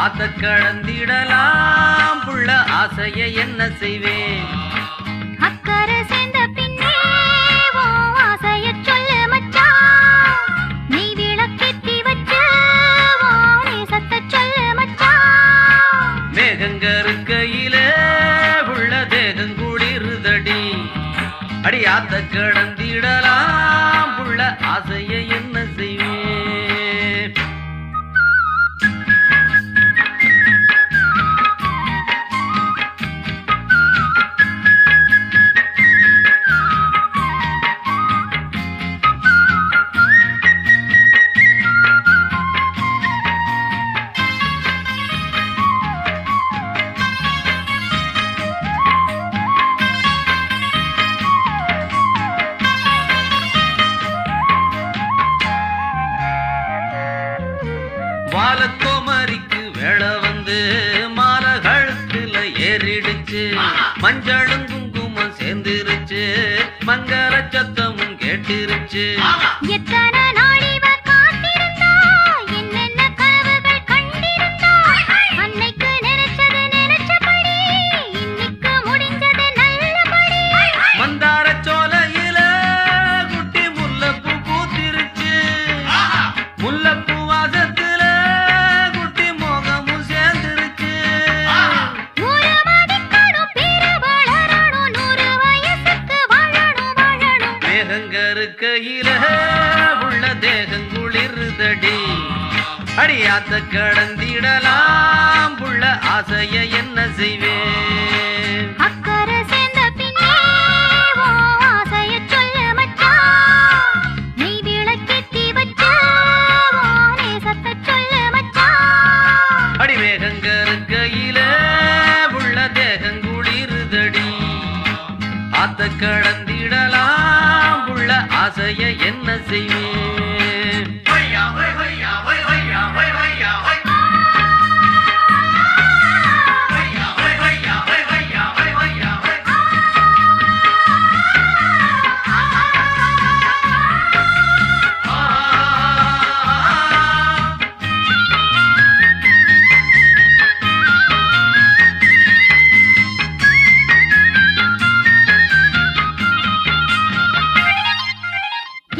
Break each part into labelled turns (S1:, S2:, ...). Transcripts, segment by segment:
S1: ஆத்த கடந்திடலாம் புள்ள ஆசைய என்ன செய்வேன்
S2: அக்கறை சேர்ந்த பின்னே உன் ஆசைய சொல்லு மச்சான் நீ விளக்கேத்தி வச்சு உன் நேசத்தை சொல்லு மச்சான்
S1: மேகங்கருக்கையில உள்ள தேகம் குளிருதடி அடி ஆத்த கடந்திடலாம் புள்ள ஆசைய என்ன செய்வேன் வாலக்கோமரிக்கு வேளை வந்து மாலை கழுத்துல ஏறிடுச்சு மஞ்சளும் குங்குமம் சேர்ந்துருச்சு மங்கள சத்தமும் கேட்டிருச்சு
S2: எத்தனை நாள் இவ காத்திருந்தா என்னென்ன கனவுகள் கண்டிருந்தா அன்னைக்கு நினைச்சது நினைச்சபடி இன்னைக்கு முடிஞ்சது நல்லபடி
S1: மந்தார சோலையில குட்டி முல்லைப்பூ பூத்திருச்சு முல்லைப்பூ வாசத்துல குட்டி மோகமும் சேர்ந்துருச்சு
S2: ஊரு மதிக்கணும் பேரு வளரணும் 100 வயசுக்கு வாழணும் வாழணும்
S1: மேகங்கருக்கையில உள்ள தேகம் குளிருதடி அடியாத்த கடந்திடலாம் புள்ள ஆசைய என்ன செய்வேன்
S2: அக்கறை சேர்ந்த பின்னே உன் ஆசைய சொல்லு மச்சான் நீ விளக்கேத்தி வச்சு உன் நேசத்தை சொல்லு மச்சான்
S1: அடி மேகங்கருக்கையில உள்ள தேகம் குளிருதடி ஆத்த கடந்திடலாம் புள்ள ஆசைய என்ன செய்வேன்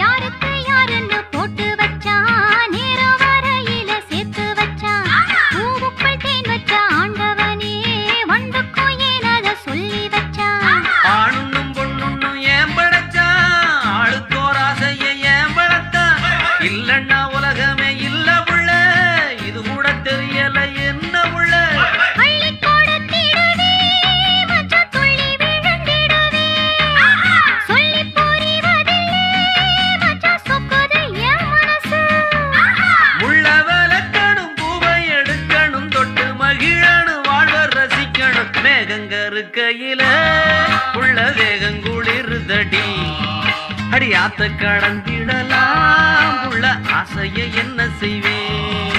S2: யாருக்கு யாருன்னு போட்டு வச்சான் நேரம் வரையில சேர்த்து வச்சான் பூவுக்குள் தேன் வச்ச ஆண்டவனே வண்டுக்கும் ஏன் அத சொல்லி வச்சான்
S1: ஆணுன்னும் பொண்ணுன்னும் ஏன் படைச்சான் ஆளுக்கோர் ஆசைய ஏன் படைத்தான் இல்லன்னா உலகமே இல்ல புள்ள இது கூட தெரியல என்ன புள்ள
S2: அள்ளி கொடுத்திடுவே மச்சான் துள்ளி விழுந்திடுவே சொல்லி புரிவதில்லை மச்சான் சொக்குது என் மனசு
S1: முள்ள விளக்கணும் பூவை எடுக்கணும் தொட்டு மகிழணும் வாழ்வர் ரசிக்கணும் மேகங்கருக்கையில உள்ள தேகம் குளிருதடி அடியாத்த கடந்திடலாம் உள்ள ஆசைய என்ன செய்வேன்